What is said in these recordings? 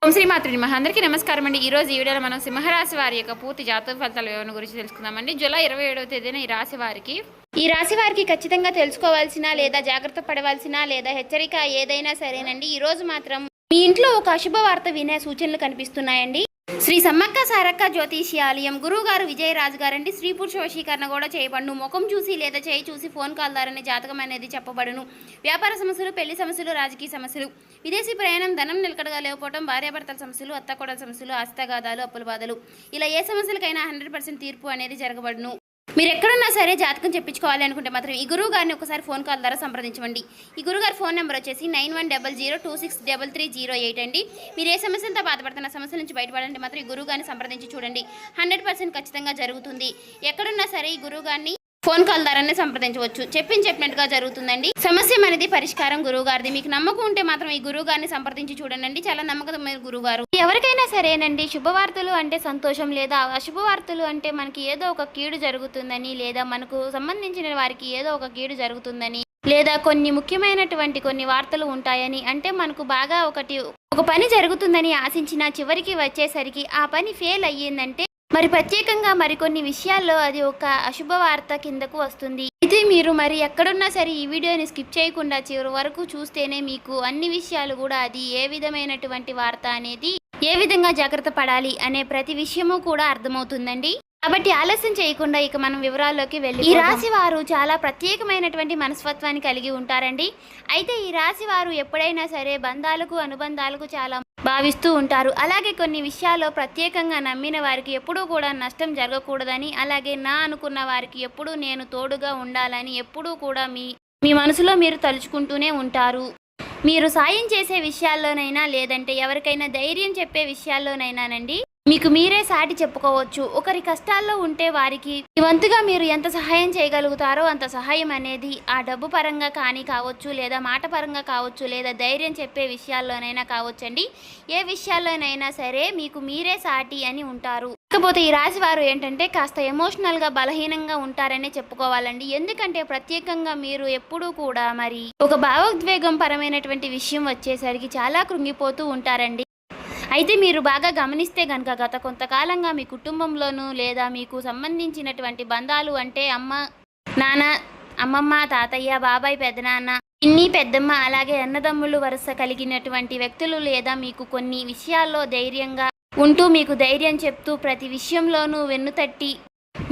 ఓం శ్రీ మాతృ మహా అందరికీ నమస్కారం అండి. ఈ రోజు ఈ వీడియోలో మనం సింహరాశి వారి యొక్క పూర్తి జాతక ఫలితాల వివరణ గురించి తెలుసుకుందామండి. జూలై 27వ తేదీన ఈ రాశి వారికి ఖచ్చితంగా తెలుసుకోవాల్సిన లేదా జాగ్రత్త పడవలసిన లేదా హెచ్చరిక ఏదైనా సరేనండి. ఈ రోజు మాత్రం మీ ఇంట్లో ఒక అశుభ వార్త వినే సూచనలు కనిపిస్తున్నాయండి. శ్రీ సమ్మక్క సారక్క జ్యోతిష్యాలయం గురువుగారు విజయరాజు గారండి. స్త్రీ పురుష వశీకరణ కూడా చేయబడును. ముఖం చూసి లేదా చేయి చూసి ఫోన్ కాల్ ద్వారానే జాతకం అనేది చెప్పబడును. వ్యాపార సమస్యలు, పెళ్లి సమస్యలు, రాజకీయ సమస్యలు, విదేశీ ప్రయాణం, ధనం నిలకడగా లేకపోవడం, భార్యాభర్తల సమస్యలు, అత్తకోడల సమస్యలు, ఆస్తిగాదాలు, అప్పుల బాధలు, ఇలా ఏ సమస్యలకైనా 100% తీర్పు అనేది జరగబడును. మీరు ఎక్కడున్నా సరే జాతకం చెప్పించుకోవాలి అనుకుంటే మాత్రం ఈ గురువు గారిని ఒకసారి ఫోన్ కాల్ ద్వారా సంప్రదించండి. ఈ గురుగారి ఫోన్ నెంబర్ వచ్చేసి 9100263308 అండి. మీరు ఏ సమస్యలతో బాధపడుతున్న సమస్యల నుంచి బయటపడాలంటే మాత్రం ఈ గురువు గారిని సంప్రదించి చూడండి. 100% ఖచ్చితంగా జరుగుతుంది. ఎక్కడున్నా సరే ఈ గురువు గారిని ఫోన్ కాల్ ద్వారానే సంప్రదించవచ్చు. చెప్పినట్టుగా జరుగుతుందండి. సమస్య అనేది పరిష్కారం గురువు గారిది. మీకు నమ్మకం ఉంటే మాత్రం ఈ గురువు గారిని సంప్రదించి చూడండి. చాలా నమ్మకమైన గురువు గారు. ఎవరికైనా సరేనండి, శుభవార్తలు అంటే సంతోషం లేదా అశుభవార్తలు అంటే మనకి ఏదో ఒక కీడు జరుగుతుందని లేదా మనకు సంబంధించిన వారికి ఏదో ఒక కీడు జరుగుతుందని లేదా కొన్ని ముఖ్యమైనటువంటి కొన్ని వార్తలు ఉంటాయని అంటే మనకు బాగా ఒక పని జరుగుతుందని ఆశించిన చివరికి వచ్చేసరికి ఆ పని ఫెయిల్ అయ్యిందంటే మరి ప్రత్యేకంగా మరికొన్ని విషయాల్లో అది ఒక అశుభ వార్త కిందకు వస్తుంది. అయితే మీరు మరి ఎక్కడున్నా సరే ఈ వీడియోని స్కిప్ చేయకుండా చివరి వరకు చూస్తేనే మీకు అన్ని విషయాలు కూడా అది ఏ విధమైనటువంటి వార్త అనేది ఏ విధంగా జాగ్రత్త పడాలి అనే ప్రతి విషయము కూడా అర్థమవుతుందండి. కాబట్టి ఆలస్యం చేయకుండా ఇక మనం వివరాల్లోకి వెళ్ళి ఈ రాశి వారు చాలా ప్రత్యేకమైనటువంటి మనస్తత్వాన్ని కలిగి ఉంటారండి. అయితే ఈ రాశి వారు ఎప్పుడైనా సరే బంధాలకు అనుబంధాలకు చాలా భావిస్తూ ఉంటారు. అలాగే కొన్ని విషయాల్లో ప్రత్యేకంగా నమ్మిన వారికి ఎప్పుడూ కూడా నష్టం జరగకూడదని, అలాగే నా అనుకున్న వారికి ఎప్పుడూ నేను తోడుగా ఉండాలని ఎప్పుడూ కూడా మీ మనసులో మీరు తలుచుకుంటూనే ఉంటారు. మీరు సాయం చేసే విషయాల్లోనైనా లేదంటే ఎవరికైనా ధైర్యం చెప్పే విషయాల్లోనైనానండి మీకు మీరే సాటి చెప్పుకోవచ్చు. ఒకరి కష్టాల్లో ఉంటే వారికి వంతుగా మీరు ఎంత సహాయం చేయగలుగుతారో అంత సహాయం అనేది ఆ డబ్బు పరంగా కావచ్చు లేదా మాట పరంగా కావచ్చు లేదా ధైర్యం చెప్పే విషయాల్లోనైనా కావచ్చండి. ఏ విషయాల్లోనైనా సరే మీకు మీరే సాటి అని ఉంటారు. కాకపోతే ఈ రాశి వారు ఏంటంటే కాస్త ఎమోషనల్గా బలహీనంగా ఉంటారనే చెప్పుకోవాలండి. ఎందుకంటే ప్రత్యేకంగా మీరు ఎప్పుడూ కూడా మరి ఒక భావోద్వేగం పరమైనటువంటి విషయం వచ్చేసరికి చాలా కృంగిపోతూ ఉంటారండి. అయితే మీరు బాగా గమనిస్తే కనుక గత కొంతకాలంగా మీ కుటుంబంలోనూ లేదా మీకు సంబంధించినటువంటి బంధాలు అంటే అమ్మ, నాన్న, అమ్మమ్మ, తాతయ్య, బాబాయ్, పెదనాన్న, పిన్ని, పెద్దమ్మ, అలాగే అన్నదమ్ములు వరుస కలిగినటువంటి వ్యక్తులు లేదా మీకు కొన్ని విషయాల్లో ధైర్యంగా ఉంటూ మీకు ధైర్యం చెప్తూ ప్రతి విషయంలోనూ వెన్నుతట్టి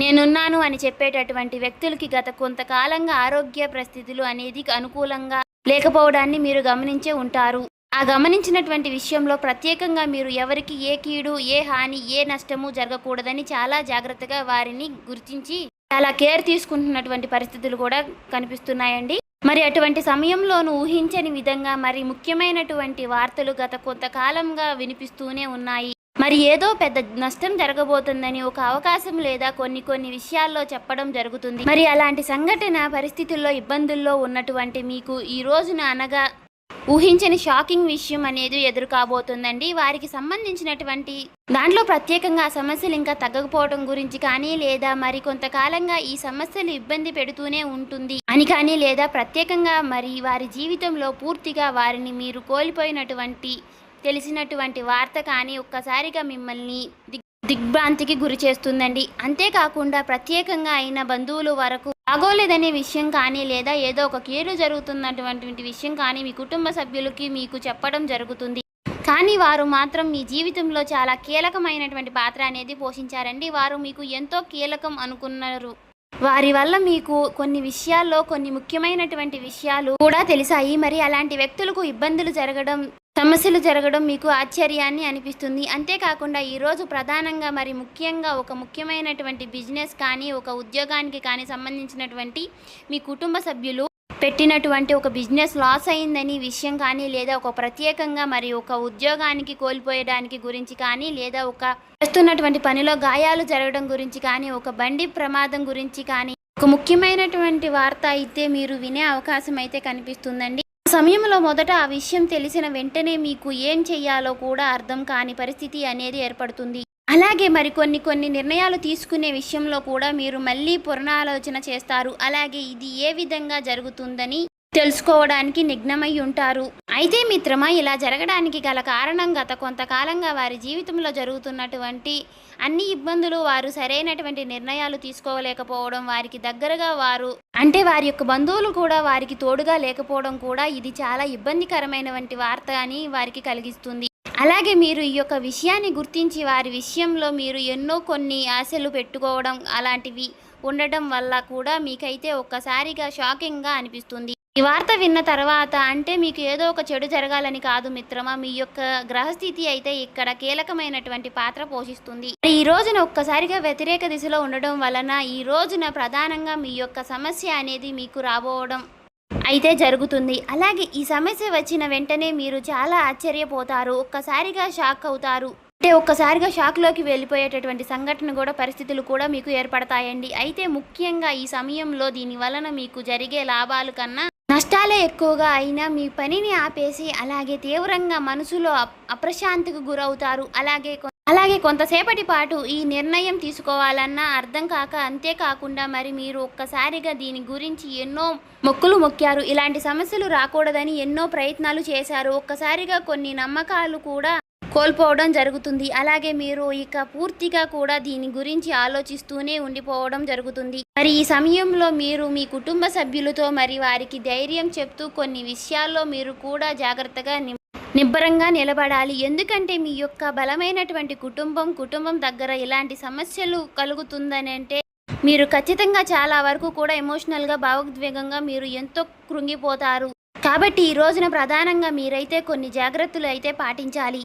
నేనున్నాను అని చెప్పేటటువంటి వ్యక్తులకి గత కొంతకాలంగా ఆరోగ్య పరిస్థితులు అనేది అనుకూలంగా లేకపోవడాన్ని మీరు గమనించే ఉంటారు. ఆ గమనించినటువంటి విషయంలో ప్రత్యేకంగా మీరు ఎవరికి ఏ కీడు, ఏ హాని, ఏ నష్టము జరగకూడదని చాలా జాగ్రత్తగా వారిని గుర్తించి చాలా కేర్ తీసుకుంటున్నటువంటి పరిస్థితులు కూడా కనిపిస్తున్నాయండి. మరి అటువంటి సమయంలోనూ ఊహించని విధంగా మరి ముఖ్యమైనటువంటి వార్తలు గత కొంతకాలంగా వినిపిస్తూనే ఉన్నాయి. మరి ఏదో పెద్ద నష్టం జరగబోతుందని ఒక అవకాశం లేదా కొన్ని విషయాల్లో చెప్పడం జరుగుతుంది. మరి అలాంటి సంఘటన పరిస్థితుల్లో ఇబ్బందుల్లో ఉన్నటువంటి మీకు ఈ రోజున అనగా ఊహించని షాకింగ్ విషయం అనేది ఎదురు కాబోతుందండి. వారికి సంబంధించినటువంటి దాంట్లో ప్రత్యేకంగా సమస్యలు ఇంకా తగ్గకపోవడం గురించి కానీ లేదా మరి కొంతకాలంగా ఈ సమస్యలు ఇబ్బంది పెడుతూనే ఉంటుంది అని కానీ లేదా ప్రత్యేకంగా మరి వారి జీవితంలో పూర్తిగా వారిని మీరు కోల్పోయినటువంటి తెలిసినటువంటి వార్త కానీ ఒక్కసారిగా మిమ్మల్ని దిగ్భ్రాంతికి గురి చేస్తుందండి. అంతేకాకుండా ప్రత్యేకంగా అయిన బంధువులు వరకు బాగోలేదనే విషయం కానీ లేదా ఏదో ఒక కీడు జరుగుతున్నటువంటి విషయం కానీ మీ కుటుంబ సభ్యులకి మీకు చెప్పడం జరుగుతుంది. కానీ వారు మాత్రం మీ జీవితంలో చాలా కీలకమైనటువంటి పాత్ర అనేది పోషించారండి. వారు మీకు ఎంతో కీలకం అనుకున్నారు. వారి వల్ల మీకు కొన్ని విషయాల్లో కొన్ని ముఖ్యమైనటువంటి విషయాలు కూడా తెలిసాయి. మరి అలాంటి వ్యక్తులకు ఇబ్బందులు జరగడం, సమస్యలు జరగడం మీకు ఆశ్చర్యాన్ని అనిపిస్తుంది. అంతేకాకుండా ఈరోజు ప్రధానంగా మరి ముఖ్యంగా ఒక ముఖ్యమైనటువంటి బిజినెస్ కానీ ఒక ఉద్యోగానికి కానీ సంబంధించినటువంటి మీ కుటుంబ సభ్యులు పెట్టినటువంటి ఒక బిజినెస్ లాస్ అయిందని విషయం కానీ లేదా ఒక ప్రత్యేకంగా మరి ఒక ఉద్యోగానికి కోల్పోయడానికి గురించి కానీ లేదా ఒక చేస్తున్నటువంటి పనిలో గాయాలు జరగడం గురించి కానీ ఒక బండి ప్రమాదం గురించి కానీ ఒక ముఖ్యమైనటువంటి వార్త అయితే మీరు వినే అవకాశం అయితే కనిపిస్తుందండి. సమయంలో మొదట ఆ విషయం తెలిసిన వెంటనే మీకు ఏం చెయ్యాలో కూడా అర్థం కాని పరిస్థితి అనేది ఏర్పడుతుంది. అలాగే మరి కొన్ని నిర్ణయాలు తీసుకునే విషయంలో కూడా మీరు మళ్ళీ పునరాలోచన చేస్తారు. అలాగే ఇది ఏ విధంగా జరుగుతుందని తెలుసుకోవడానికి నిఘ్నమై ఉంటారు. అయితే మిత్రమా, ఇలా జరగడానికి గల కారణం గత కొంతకాలంగా వారి జీవితంలో జరుగుతున్నటువంటి అన్ని ఇబ్బందులు, వారు సరైనటువంటి నిర్ణయాలు తీసుకోలేకపోవడం, వారికి దగ్గరగా వారు అంటే వారి యొక్క బంధువులు కూడా వారికి తోడుగా లేకపోవడం కూడా ఇది చాలా ఇబ్బందికరమైనటువంటి వార్త అని వారికి కలిగిస్తుంది. అలాగే మీరు ఈ యొక్క విషయాన్ని గుర్తించి వారి విషయంలో మీరు ఎన్నో కొన్ని ఆశలు పెట్టుకోవడం అలాంటివి ఉండటం వల్ల కూడా మీకైతే ఒక్కసారిగా షాకింగ్గా అనిపిస్తుంది. ఈ వార్త విన్న తర్వాత అంటే మీకు ఏదో ఒక చెడు జరగాలని కాదు మిత్రమా, మీ యొక్క గ్రహస్థితి అయితే ఇక్కడ కీలకమైనటువంటి పాత్ర పోషిస్తుంది. ఈ రోజున ఒక్కసారిగా వ్యతిరేక దిశలో ఉండడం వలన ఈ రోజున ప్రధానంగా మీ యొక్క సమస్య అనేది మీకు రాబోవడం అయితే జరుగుతుంది. అలాగే ఈ సమస్య వచ్చిన వెంటనే మీరు చాలా ఆశ్చర్యపోతారు, ఒక్కసారిగా షాక్ అవుతారు. అంటే ఒక్కసారిగా షాక్లోకి వెళ్ళిపోయేటటువంటి సంఘటన కూడా పరిస్థితులు కూడా మీకు ఏర్పడతాయండి. అయితే ముఖ్యంగా ఈ సమయంలో దీని వలన మీకు జరిగే లాభాల కన్నా నష్టాలే ఎక్కువగా అయినా మీ పనిని ఆపేసి అలాగే తీవ్రంగా మనసులో అప్రశాంతికి గురవుతారు. అలాగే కొంతసేపటి పాటు ఈ నిర్ణయం తీసుకోవాలన్నా అర్థం కాక, అంతేకాకుండా మరి మీరు ఒక్కసారిగా దీని గురించి ఎన్నో మొక్కులు మొక్కారు, ఇలాంటి సమస్యలు రాకూడదని ఎన్నో ప్రయత్నాలు చేశారు. ఒక్కసారిగా కొన్ని నమ్మకాలు కూడా కోల్పోవడం జరుగుతుంది. అలాగే మీరు ఇక పూర్తిగా కూడా దీని గురించి ఆలోచిస్తూనే ఉండిపోవడం జరుగుతుంది. మరి ఈ సమయంలో మీరు మీ కుటుంబ సభ్యులతో మరి వారికి ధైర్యం చెప్తూ కొన్ని విషయాల్లో మీరు కూడా జాగ్రత్తగా నిబ్బరంగా నిలబడాలి. ఎందుకంటే మీ యొక్క బలమైనటువంటి కుటుంబం దగ్గర ఇలాంటి సమస్యలు కలుగుతుందని అంటే మీరు ఖచ్చితంగా చాలా వరకు కూడా ఎమోషనల్గా భావోద్వేగంగా మీరు ఎంతో కృంగిపోతారు. కాబట్టి ఈ రోజున ప్రధానంగా మీరైతే కొన్ని జాగ్రత్తలు అయితే పాటించాలి.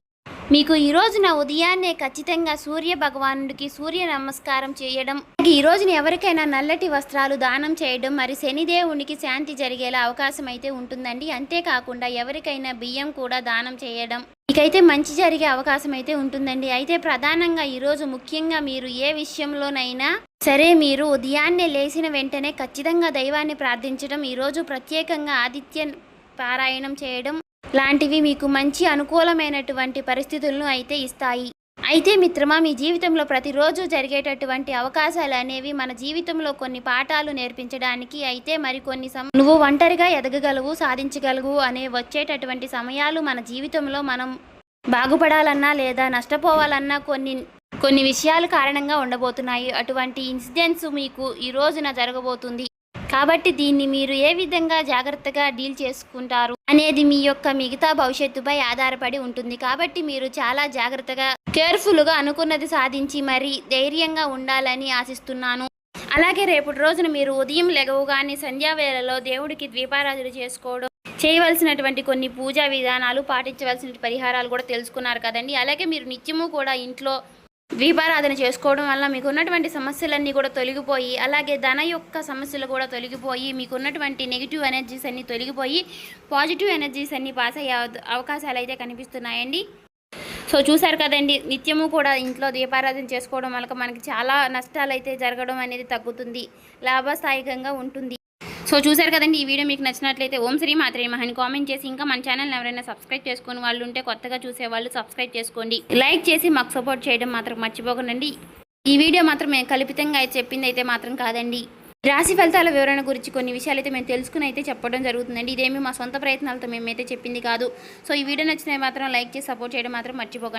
మీకు ఈ రోజున ఉదయాన్నే ఖచ్చితంగా సూర్య భగవానుడికి సూర్య నమస్కారం చేయడం, ఈ రోజున ఎవరికైనా నల్లటి వస్త్రాలు దానం చేయడం, మరి శనిదేవునికి శాంతి జరిగేలా అవకాశం అయితే ఉంటుందండి. అంతేకాకుండా ఎవరికైనా బియ్యం కూడా దానం చేయడం మీకైతే మంచి జరిగే అవకాశం అయితే ఉంటుందండి. అయితే ప్రధానంగా ఈరోజు ముఖ్యంగా మీరు ఏ విషయంలోనైనా సరే మీరు ఉదయాన్నే లేచిన వెంటనే ఖచ్చితంగా దైవాన్ని ప్రార్థించడం, ఈరోజు ప్రత్యేకంగా ఆదిత్య పారాయణం చేయడం లాంటివి మీకు మంచి అనుకూలమైనటువంటి పరిస్థితులను అయితే ఇస్తాయి. అయితే మిత్రమా, మీ జీవితంలో ప్రతిరోజు జరిగేటటువంటి అవకాశాలు అనేవి మన జీవితంలో కొన్ని పాఠాలు నేర్పించడానికి అయితే మరికొన్ని నువ్వు ఒంటరిగా ఎదగగలవు, సాధించగలవు అనే వచ్చేటటువంటి సమయాలు మన జీవితంలో మనం బాగుపడాలన్నా లేదా నష్టపోవాలన్నా కొన్ని విషయాల కారణంగా ఉండబోతున్నాయి. అటువంటి ఇన్సిడెంట్స్ మీకు ఈ రోజున జరగబోతుంది. కాబట్టి దీన్ని మీరు ఏ విధంగా జాగ్రత్తగా డీల్ చేసుకుంటారు అనేది మీ యొక్క మిగతా భవిష్యత్తుపై ఆధారపడి ఉంటుంది. కాబట్టి మీరు చాలా జాగ్రత్తగా కేర్ఫుల్గా అనుకున్నది సాధించి మరి ధైర్యంగా ఉండాలని ఆశిస్తున్నాను. అలాగే రేపటి రోజున మీరు ఉదయం లెగవగానే సంధ్యావేళలో దేవుడికి దీపారాధన చేసుకోవడం, చేయవలసినటువంటి కొన్ని పూజా విధానాలు, పాటించవలసిన పరిహారాలు కూడా తెలుసుకున్నారు కదండి. అలాగే మీరు నిత్యము కూడా ఇంట్లో దీపారాధన చేసుకోవడం వల్ల మీకు ఉన్నటువంటి సమస్యలన్నీ కూడా తొలగిపోయి, అలాగే ధన యొక్క సమస్యలు కూడా తొలగిపోయి, మీకు ఉన్నటువంటి నెగిటివ్ ఎనర్జీస్ అన్నీ తొలగిపోయి పాజిటివ్ ఎనర్జీస్ అన్నీ పాస్ అయ్యే అవకాశాలు అయితే కనిపిస్తున్నాయండి. సో చూసారు కదండి, నిత్యము కూడా ఇంట్లో దీపారాధన చేసుకోవడం వల్ల మనకి చాలా నష్టాలు అయితే జరగడం అనేది తగ్గుతుంది, లాభస్థాయికంగా ఉంటుంది. సో చూసారు కదండి, ఈ వీడియో మీకు నచ్చినట్లయితే ఓం శ్రీ మాత్రే నమః అని కామెంట్ చేసి, ఇంకా మన ఛానల్ని ఎవరైనా సబ్స్క్రైబ్ చేసుకుని వాళ్ళు ఉంటే కొత్తగా చూసేవాళ్ళు సబ్స్క్రైబ్ చేసుకోండి, లైక్ చేసి మాకు సపోర్ట్ చేయడం మాత్రం మర్చిపోకండి. ఈ వీడియో మాత్రం మేము కల్పితంగా అయితే చెప్పింది అయితే మాత్రం కాదండి. రాశి ఫలితాల వివరణ గురించి కొన్ని విషయాలు అయితే మేము తెలుసుకుని అయితే చెప్పడం జరుగుతుందండి. ఇదేమి మా సొంత ప్రయత్నాలతో మేమైతే చెప్పింది కాదు. సో ఈ వీడియో నచ్చినవి మాత్రం లైక్ చేసి సపోర్ట్ చేయడం మాత్రం మర్చిపోకండి.